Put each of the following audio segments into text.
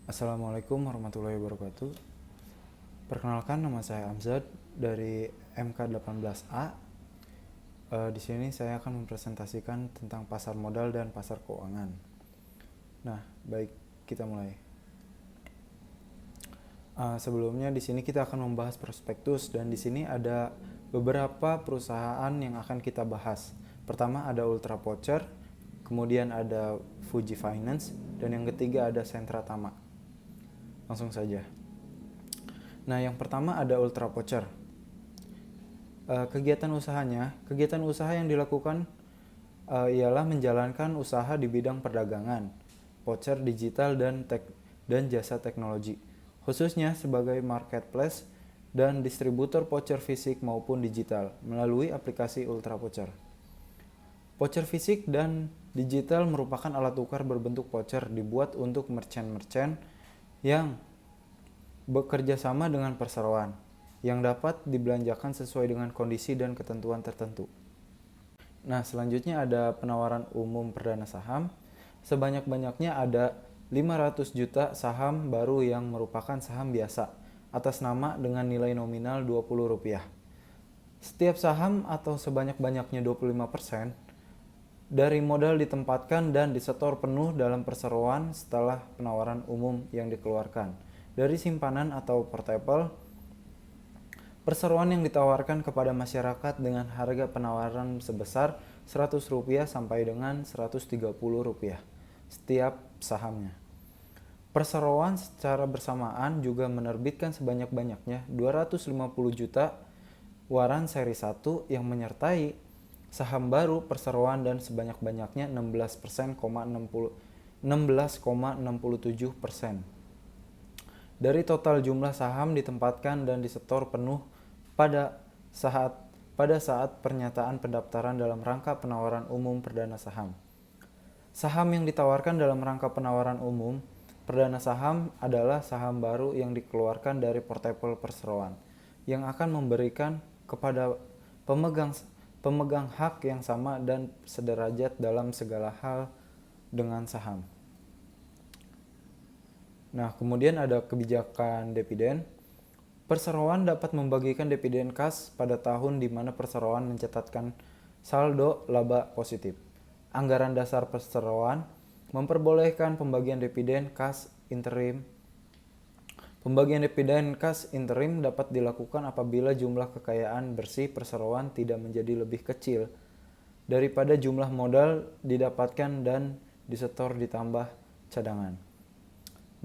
Assalamualaikum warahmatullahi wabarakatuh. Perkenalkan, nama saya Amzad dari MK18A. Di sini saya akan mempresentasikan tentang pasar modal dan pasar keuangan. Nah, baik, kita mulai. Sebelumnya di sini kita akan membahas prospektus, dan di sini ada beberapa perusahaan yang akan kita bahas. Pertama ada Ultra Pocher, kemudian ada Fuji Finance, dan yang ketiga ada Sentra Tama. Langsung saja. Nah, yang pertama ada Ultra Pocher. Kegiatan usaha yang dilakukan ialah menjalankan usaha di bidang perdagangan, voucher digital dan jasa teknologi, khususnya sebagai marketplace dan distributor voucher fisik maupun digital melalui aplikasi Ultra Voucher. Voucher fisik dan digital merupakan alat tukar berbentuk voucher dibuat untuk merchant-merchant yang bekerja sama dengan perseroan yang dapat dibelanjakan sesuai dengan kondisi dan ketentuan tertentu. Nah, selanjutnya ada penawaran umum perdana saham. Sebanyak-banyaknya ada 500 juta saham baru yang merupakan saham biasa atas nama dengan nilai nominal Rp20. Setiap saham atau sebanyak-banyaknya 25% dari modal ditempatkan dan disetor penuh dalam perseroan setelah penawaran umum yang dikeluarkan. Dari simpanan atau portable, perseroan yang ditawarkan kepada masyarakat dengan harga penawaran sebesar Rp100 sampai dengan Rp130 setiap sahamnya. Perseroan secara bersamaan juga menerbitkan sebanyak-banyaknya 250 juta waran seri 1 yang menyertai saham baru perseroan dan sebanyak-banyaknya 16,67%. Dari total jumlah saham ditempatkan dan disetor penuh pada saat pernyataan pendaftaran dalam rangka penawaran umum perdana saham. Saham yang ditawarkan dalam rangka penawaran umum perdana saham adalah saham baru yang dikeluarkan dari portfolio perseroan yang akan memberikan kepada pemegang hak yang sama dan sederajat dalam segala hal dengan saham. Nah, kemudian ada kebijakan dividen. Perseroan dapat membagikan dividen kas pada tahun di mana perseroan mencatatkan saldo laba positif. Anggaran dasar perseroan memperbolehkan pembagian dividen kas interim. Pembagian dividen kas interim dapat dilakukan apabila jumlah kekayaan bersih perseroan tidak menjadi lebih kecil daripada jumlah modal didapatkan dan disetor ditambah cadangan.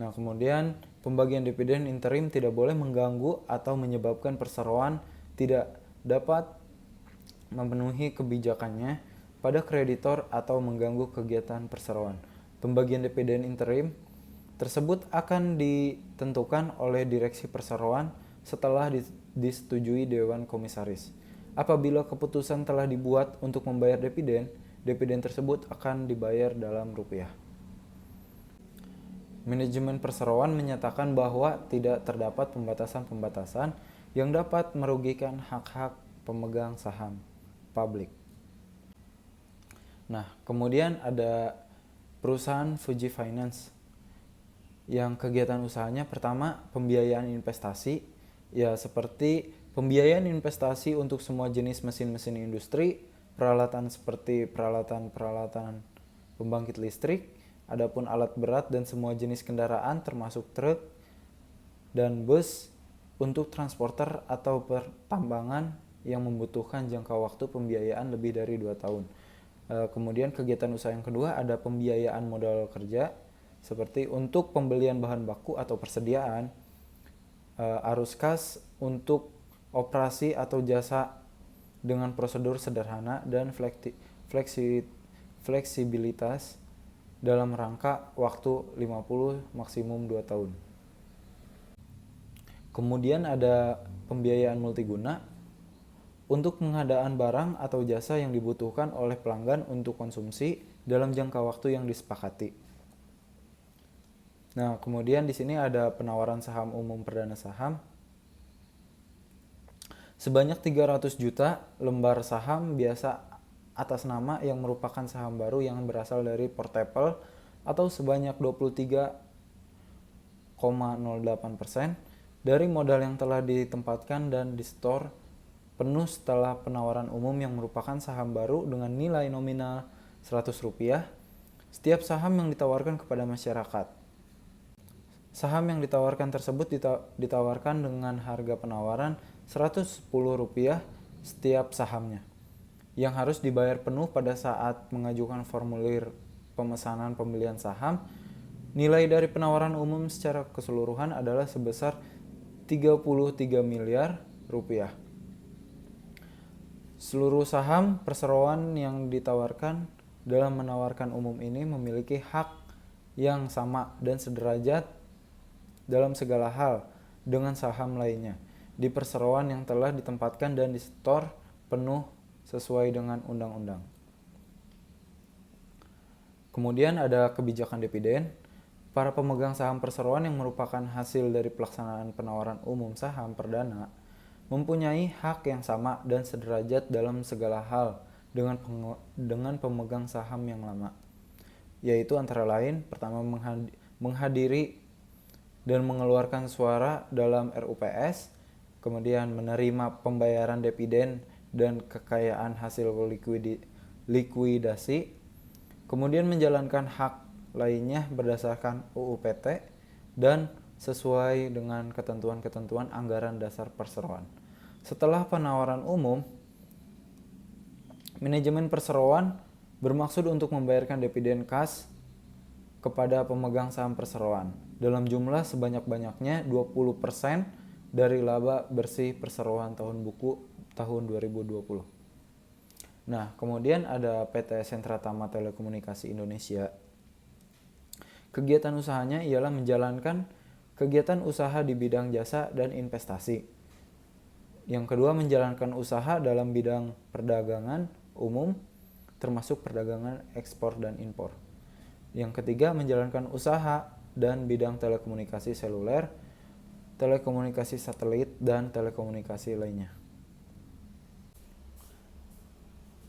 Nah, kemudian pembagian dividen interim tidak boleh mengganggu atau menyebabkan perseroan tidak dapat memenuhi kebijakannya pada kreditor atau mengganggu kegiatan perseroan. Pembagian dividen interim tersebut akan ditentukan oleh direksi perseroan setelah disetujui Dewan Komisaris. Apabila keputusan telah dibuat untuk membayar dividen, dividen tersebut akan dibayar dalam rupiah. Manajemen perseroan menyatakan bahwa tidak terdapat pembatasan-pembatasan yang dapat merugikan hak-hak pemegang saham publik. Nah, kemudian ada perusahaan Fuji Finance yang kegiatan usahanya pertama pembiayaan investasi, ya seperti pembiayaan investasi untuk semua jenis mesin-mesin industri, peralatan seperti peralatan pembangkit listrik, adapun alat berat dan semua jenis kendaraan termasuk truk dan bus untuk transporter atau pertambangan yang membutuhkan jangka waktu pembiayaan lebih dari 2 tahun. Kemudian kegiatan usaha yang kedua ada pembiayaan modal kerja seperti untuk pembelian bahan baku atau persediaan, arus kas untuk operasi atau jasa dengan prosedur sederhana dan fleksibilitas dalam rangka waktu 50 maksimum 2 tahun. Kemudian ada pembiayaan multiguna untuk pengadaan barang atau jasa yang dibutuhkan oleh pelanggan untuk konsumsi dalam jangka waktu yang disepakati. Nah, kemudian di sini ada penawaran saham umum perdana saham. Sebanyak 300 juta lembar saham biasa atas nama yang merupakan saham baru yang berasal dari portfolio atau sebanyak 23 0,08% dari modal yang telah ditempatkan dan disetor penuh setelah penawaran umum yang merupakan saham baru dengan nilai nominal Rp100 setiap saham yang ditawarkan kepada masyarakat. Saham yang ditawarkan tersebut ditawarkan dengan harga penawaran Rp110 setiap sahamnya, yang harus dibayar penuh pada saat mengajukan formulir pemesanan pembelian saham. Nilai dari penawaran umum secara keseluruhan adalah sebesar Rp33 miliar. Seluruh saham perseroan yang ditawarkan dalam menawarkan umum ini memiliki hak yang sama dan sederajat dalam segala hal dengan saham lainnya di perseroan yang telah ditempatkan dan disetor penuh sesuai dengan undang-undang. Kemudian ada kebijakan dividen. Para pemegang saham perseroan yang merupakan hasil dari pelaksanaan penawaran umum saham perdana mempunyai hak yang sama dan sederajat dalam segala hal dengan pemegang saham yang lama, yaitu antara lain pertama menghadiri dan mengeluarkan suara dalam RUPS, kemudian menerima pembayaran dividen dan kekayaan hasil likuidasi, kemudian menjalankan hak lainnya berdasarkan UU PT dan sesuai dengan ketentuan-ketentuan anggaran dasar perseroan. Setelah penawaran umum, manajemen perseroan bermaksud untuk membayarkan dividen kas kepada pemegang saham perseroan dalam jumlah sebanyak-banyaknya 20% dari laba bersih perseroan tahun buku tahun 2020. Nah, kemudian ada PT Sentra Tama Telekomunikasi Indonesia. Kegiatan usahanya ialah menjalankan kegiatan usaha di bidang jasa dan investasi. Yang kedua, menjalankan usaha dalam bidang perdagangan umum, termasuk perdagangan ekspor dan impor. Yang ketiga, menjalankan usaha dan bidang telekomunikasi seluler, telekomunikasi satelit, dan telekomunikasi lainnya.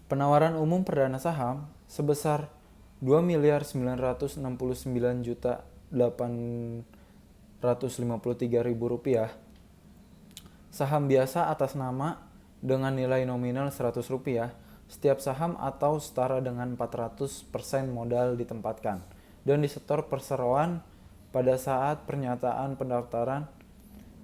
Penawaran umum perdana saham sebesar Rp2.969.853.000. Saham biasa atas nama dengan nilai nominal Rp100 setiap saham atau setara dengan 400% modal ditempatkan dan disetor perseroan pada saat pernyataan pendaftaran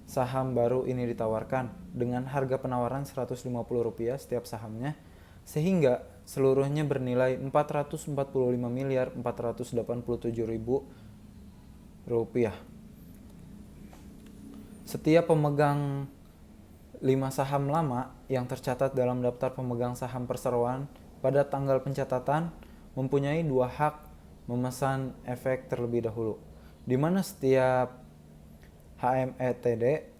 saham baru ini ditawarkan dengan harga penawaran Rp150 setiap sahamnya, sehingga seluruhnya bernilai Rp445.487.000. Setiap pemegang 5 saham lama yang tercatat dalam daftar pemegang saham perseroan pada tanggal pencatatan mempunyai 2 hak memesan efek terlebih dahulu, di mana setiap HMETD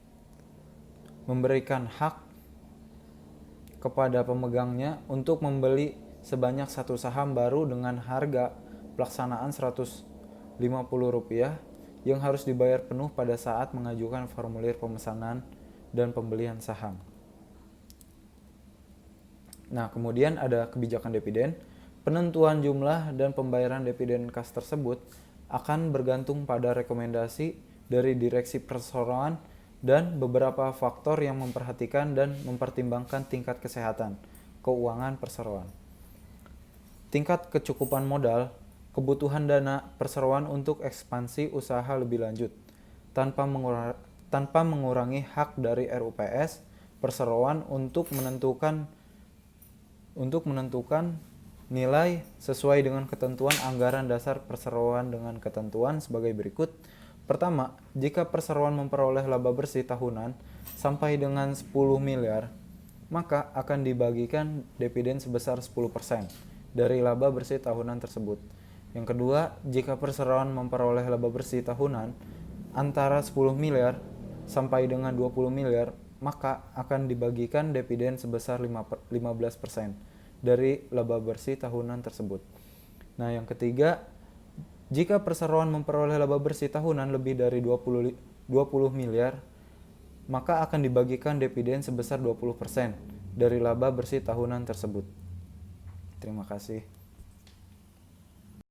memberikan hak kepada pemegangnya untuk membeli sebanyak 1 saham baru dengan harga pelaksanaan Rp150 yang harus dibayar penuh pada saat mengajukan formulir pemesanan dan pembelian saham. Nah, kemudian ada kebijakan dividen. Penentuan jumlah dan pembayaran dividen kas tersebut akan bergantung pada rekomendasi dari direksi perseroan dan beberapa faktor yang memperhatikan dan mempertimbangkan tingkat kesehatan keuangan perseroan, tingkat kecukupan modal, kebutuhan dana perseroan untuk ekspansi usaha lebih lanjut, tanpa mengurangi hak dari RUPS perseroan untuk menentukan nilai sesuai dengan ketentuan anggaran dasar perseroan dengan ketentuan sebagai berikut. Pertama, jika perseroan memperoleh laba bersih tahunan sampai dengan 10 miliar, maka akan dibagikan dividen sebesar 10% dari laba bersih tahunan tersebut. Yang kedua, jika perseroan memperoleh laba bersih tahunan antara 10 miliar sampai dengan 20 miliar, maka akan dibagikan dividen sebesar 15% dari laba bersih tahunan tersebut. Nah, yang ketiga, jika perseroan memperoleh laba bersih tahunan lebih dari 20 miliar, maka akan dibagikan dividen sebesar 20% dari laba bersih tahunan tersebut. Terima kasih.